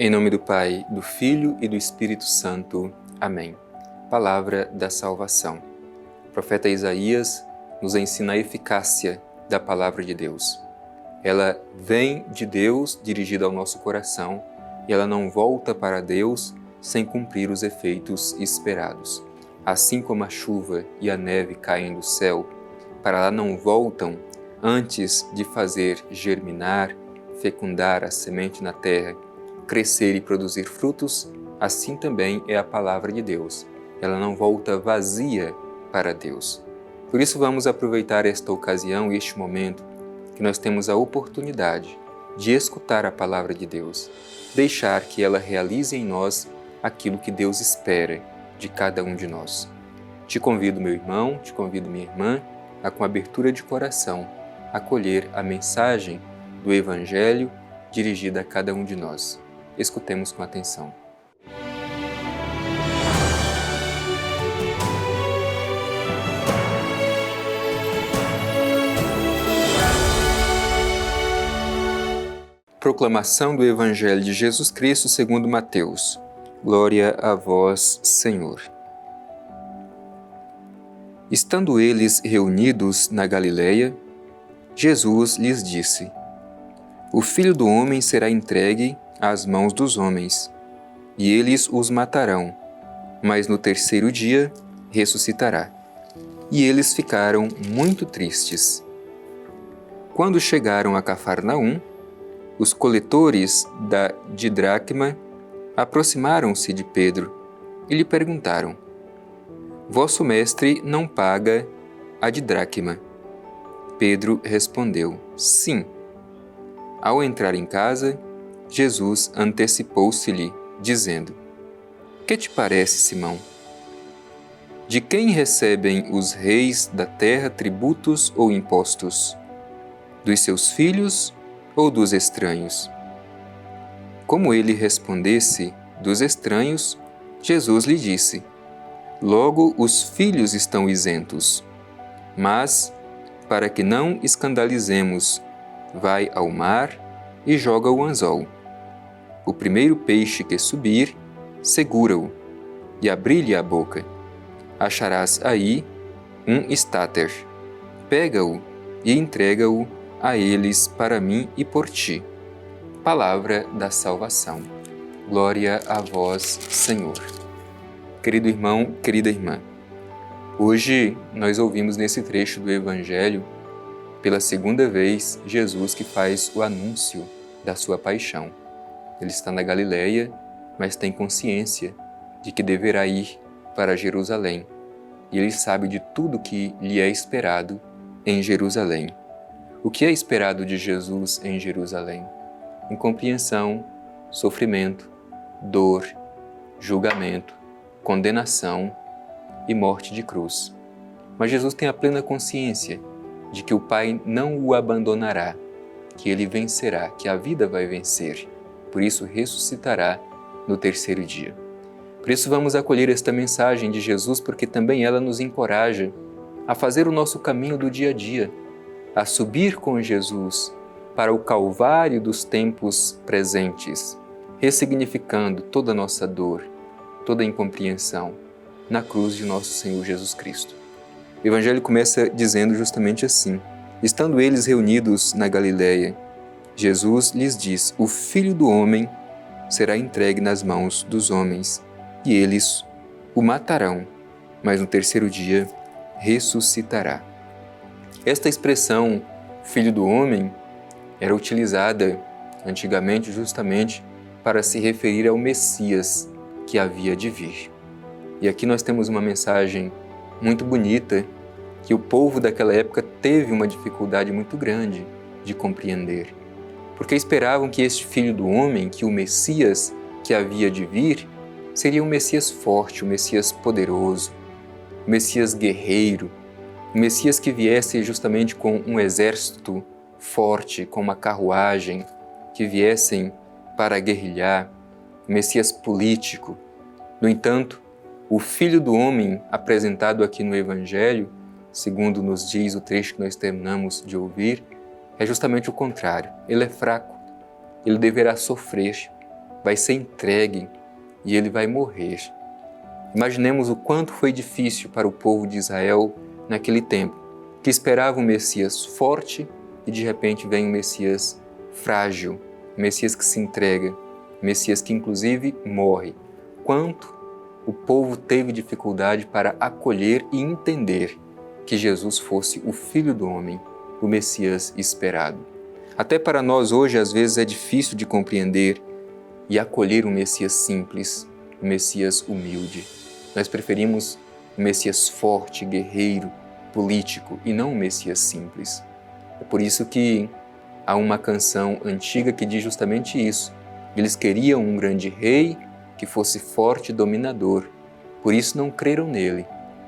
Em nome do Pai, do Filho e do Espírito Santo. Amém. Palavra da salvação. O profeta Isaías nos ensina a eficácia da palavra de Deus. Ela vem de Deus dirigida ao nosso coração e ela não volta para Deus sem cumprir os efeitos esperados. Assim como a chuva e a neve caem do céu, para lá não voltam antes de fazer germinar, fecundar a semente na terra, crescer e produzir frutos, assim também é a palavra de Deus. Ela não volta vazia para Deus. Por isso vamos aproveitar esta ocasião e este momento que nós temos a oportunidade de escutar a palavra de Deus, deixar que ela realize em nós aquilo que Deus espera de cada um de nós. Te convido, meu irmão, te convido, minha irmã, a com abertura de coração acolher a mensagem do Evangelho dirigida a cada um de nós. Escutemos com atenção. Proclamação do Evangelho de Jesus Cristo segundo Mateus. Glória a vós, Senhor. Estando eles reunidos na Galileia, Jesus lhes disse: O Filho do Homem será entregue às mãos dos homens, e eles os matarão, mas no terceiro dia ressuscitará. E eles ficaram muito tristes. Quando chegaram a Cafarnaum, os coletores da didracma aproximaram-se de Pedro e lhe perguntaram: Vosso mestre não paga a didracma? Pedro respondeu: Sim. Ao entrar em casa, Jesus antecipou-se-lhe, dizendo: Que te parece, Simão? De quem recebem os reis da terra tributos ou impostos? Dos seus filhos ou dos estranhos? Como ele respondesse dos estranhos, Jesus lhe disse: Logo os filhos estão isentos. Mas, para que não escandalizemos, vai ao mar e joga o anzol. O primeiro peixe que subir, segura-o, e abri-lhe a boca. Acharás aí um estáter. Pega-o e entrega-o a eles para mim e por ti. Palavra da salvação. Glória a vós, Senhor. Querido irmão, querida irmã, hoje nós ouvimos nesse trecho do Evangelho, pela segunda vez, Jesus que faz o anúncio da sua paixão. Ele está na Galileia, mas tem consciência de que deverá ir para Jerusalém. E ele sabe de tudo que lhe é esperado em Jerusalém. O que é esperado de Jesus em Jerusalém? Incompreensão, sofrimento, dor, julgamento, condenação e morte de cruz. Mas Jesus tem a plena consciência de que o Pai não o abandonará, que ele vencerá, que a vida vai vencer. Por isso ressuscitará no terceiro dia. Por isso vamos acolher esta mensagem de Jesus, porque também ela nos encoraja a fazer o nosso caminho do dia a dia, a subir com Jesus para o Calvário dos tempos presentes, ressignificando toda a nossa dor, toda a incompreensão na cruz de nosso Senhor Jesus Cristo. O Evangelho começa dizendo justamente assim: Estando eles reunidos na Galileia, Jesus lhes diz: O Filho do Homem será entregue nas mãos dos homens, e eles o matarão, mas no terceiro dia ressuscitará. Esta expressão, Filho do Homem, era utilizada antigamente justamente para se referir ao Messias que havia de vir. E aqui nós temos uma mensagem muito bonita que o povo daquela época teve uma dificuldade muito grande de compreender. Porque esperavam que este Filho do Homem, que o Messias que havia de vir, seria um Messias forte, um Messias poderoso, um Messias guerreiro, um Messias que viesse justamente com um exército forte, com uma carruagem, que viessem para guerrilhar, um Messias político. No entanto, o Filho do Homem apresentado aqui no Evangelho, segundo nos diz o trecho que nós terminamos de ouvir, é justamente o contrário. Ele é fraco, ele deverá sofrer, vai ser entregue e ele vai morrer. Imaginemos o quanto foi difícil para o povo de Israel naquele tempo, que esperava um Messias forte e de repente vem um Messias frágil, um Messias que se entrega, um Messias que inclusive morre. Quanto o povo teve dificuldade para acolher e entender que Jesus fosse o Filho do Homem, o Messias esperado. Até para nós hoje, às vezes, é difícil de compreender e acolher um Messias simples, um Messias humilde. Nós preferimos um Messias forte, guerreiro, político e não um Messias simples. É por isso que há uma canção antiga que diz justamente isso. Eles queriam um grande rei que fosse forte e dominador, por isso não creram nele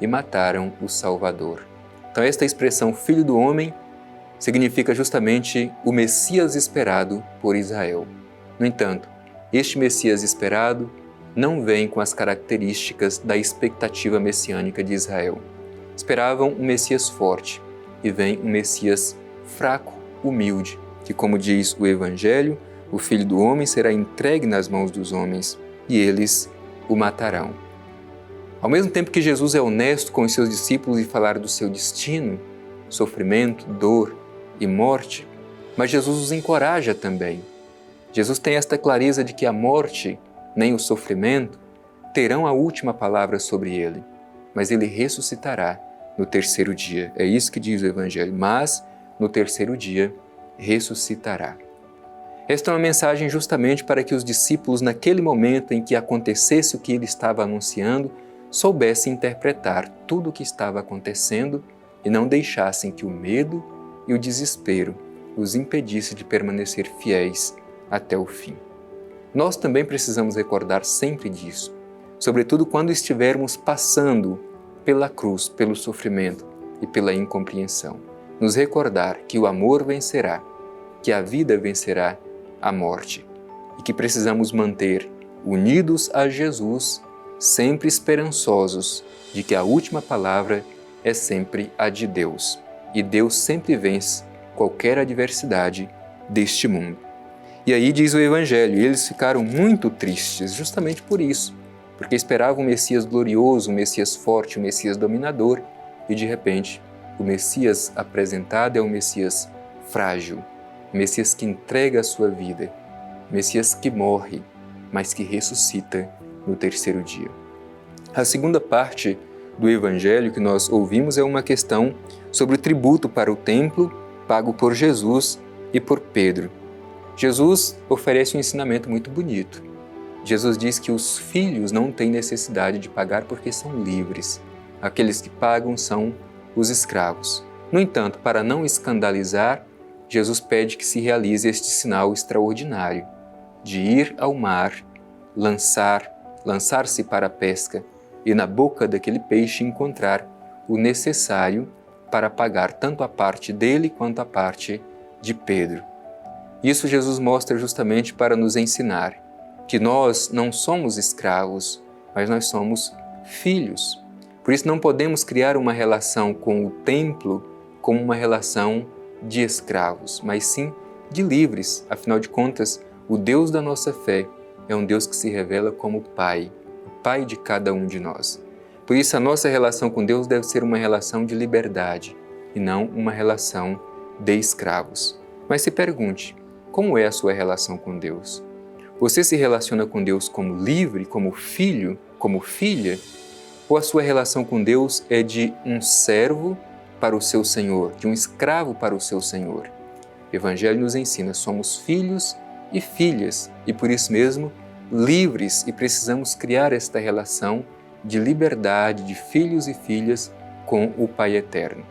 e mataram o Salvador. Então esta expressão Filho do Homem significa justamente o Messias esperado por Israel. No entanto, este Messias esperado não vem com as características da expectativa messiânica de Israel. Esperavam um Messias forte e vem um Messias fraco, humilde, que, como diz o Evangelho, o Filho do Homem será entregue nas mãos dos homens e eles o matarão. Ao mesmo tempo que Jesus é honesto com os seus discípulos e falar do seu destino, sofrimento, dor e morte, mas Jesus os encoraja também. Jesus tem esta clareza de que a morte nem o sofrimento terão a última palavra sobre ele, mas ele ressuscitará no terceiro dia. É isso que diz o Evangelho, mas no terceiro dia ressuscitará. Esta é uma mensagem justamente para que os discípulos, naquele momento em que acontecesse o que ele estava anunciando, soubessem interpretar tudo o que estava acontecendo e não deixassem que o medo e o desespero os impedisse de permanecer fiéis até o fim. Nós também precisamos recordar sempre disso, sobretudo quando estivermos passando pela cruz, pelo sofrimento e pela incompreensão. Nos recordar que o amor vencerá, que a vida vencerá a morte e que precisamos manter unidos a Jesus, sempre esperançosos de que a última palavra é sempre a de Deus e Deus sempre vence qualquer adversidade deste mundo. E aí diz o Evangelho, eles ficaram muito tristes justamente por isso, porque esperavam um Messias glorioso, um Messias forte, um Messias dominador e de repente o Messias apresentado é um Messias frágil, um Messias que entrega a sua vida, um Messias que morre, mas que ressuscita no terceiro dia. A segunda parte do Evangelho que nós ouvimos é uma questão sobre o tributo para o templo pago por Jesus e por Pedro. Jesus oferece um ensinamento muito bonito. Jesus diz que os filhos não têm necessidade de pagar porque são livres. Aqueles que pagam são os escravos. No entanto, para não escandalizar, Jesus pede que se realize este sinal extraordinário de ir ao mar, lançar-se para a pesca e na boca daquele peixe encontrar o necessário para pagar tanto a parte dele quanto a parte de Pedro. Isso Jesus mostra justamente para nos ensinar que nós não somos escravos, mas nós somos filhos. Por isso não podemos criar uma relação com o templo como uma relação de escravos, mas sim de livres. Afinal de contas, o Deus da nossa fé é um Deus que se revela como Pai, o Pai de cada um de nós. Por isso a nossa relação com Deus deve ser uma relação de liberdade e não uma relação de escravos. Mas se pergunte, como é a sua relação com Deus? Você se relaciona com Deus como livre, como filho, como filha? Ou a sua relação com Deus é de um servo para o seu Senhor, de um escravo para o seu Senhor? O Evangelho nos ensina, somos filhos e filhas e por isso mesmo livres e precisamos criar esta relação de liberdade de filhos e filhas com o Pai Eterno.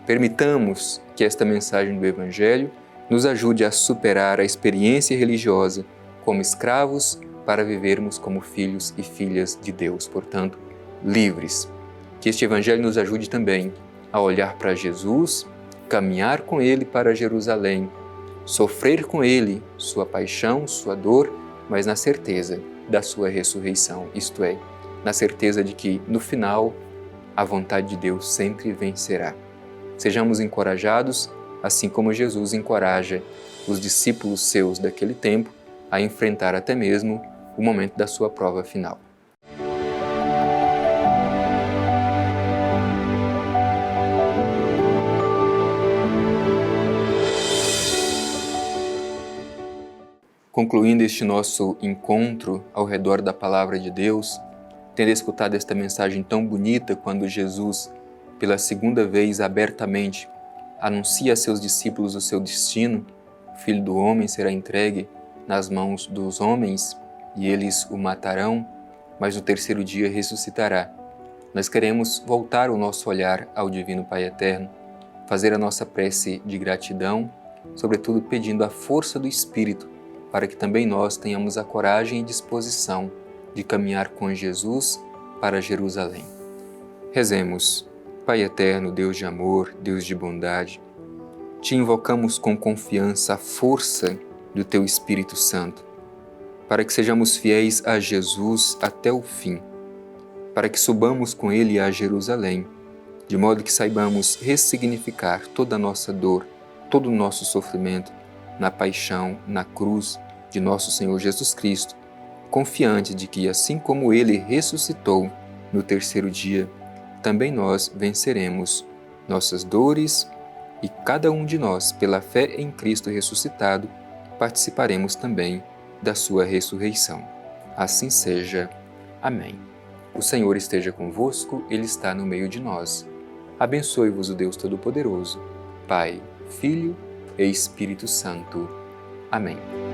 Permitamos que esta mensagem do Evangelho nos ajude a superar a experiência religiosa como escravos para vivermos como filhos e filhas de Deus, portanto, livres. Que este Evangelho nos ajude também a olhar para Jesus, caminhar com Ele para Jerusalém, sofrer com Ele sua paixão, sua dor, mas na certeza da sua ressurreição, isto é, na certeza de que, no final, a vontade de Deus sempre vencerá. Sejamos encorajados, assim como Jesus encoraja os discípulos seus daquele tempo, a enfrentar até mesmo o momento da sua prova final. Concluindo este nosso encontro ao redor da Palavra de Deus, tendo escutado esta mensagem tão bonita quando Jesus, pela segunda vez abertamente, anuncia a seus discípulos o seu destino, o Filho do Homem será entregue nas mãos dos homens e eles o matarão, mas no terceiro dia ressuscitará. Nós queremos voltar o nosso olhar ao Divino Pai Eterno, fazer a nossa prece de gratidão, sobretudo pedindo a força do Espírito, para que também nós tenhamos a coragem e disposição de caminhar com Jesus para Jerusalém. Rezemos. Pai eterno, Deus de amor, Deus de bondade, te invocamos com confiança a força do Teu Espírito Santo, para que sejamos fiéis a Jesus até o fim, para que subamos com Ele a Jerusalém, de modo que saibamos ressignificar toda a nossa dor, todo o nosso sofrimento, na paixão, na cruz de nosso Senhor Jesus Cristo, confiante de que, assim como Ele ressuscitou no terceiro dia, também nós venceremos nossas dores e cada um de nós, pela fé em Cristo ressuscitado, participaremos também da sua ressurreição. Assim seja. Amém. O Senhor esteja convosco, Ele está no meio de nós. Abençoe-vos o Deus Todo-Poderoso, Pai, Filho e Espírito Santo. Amém.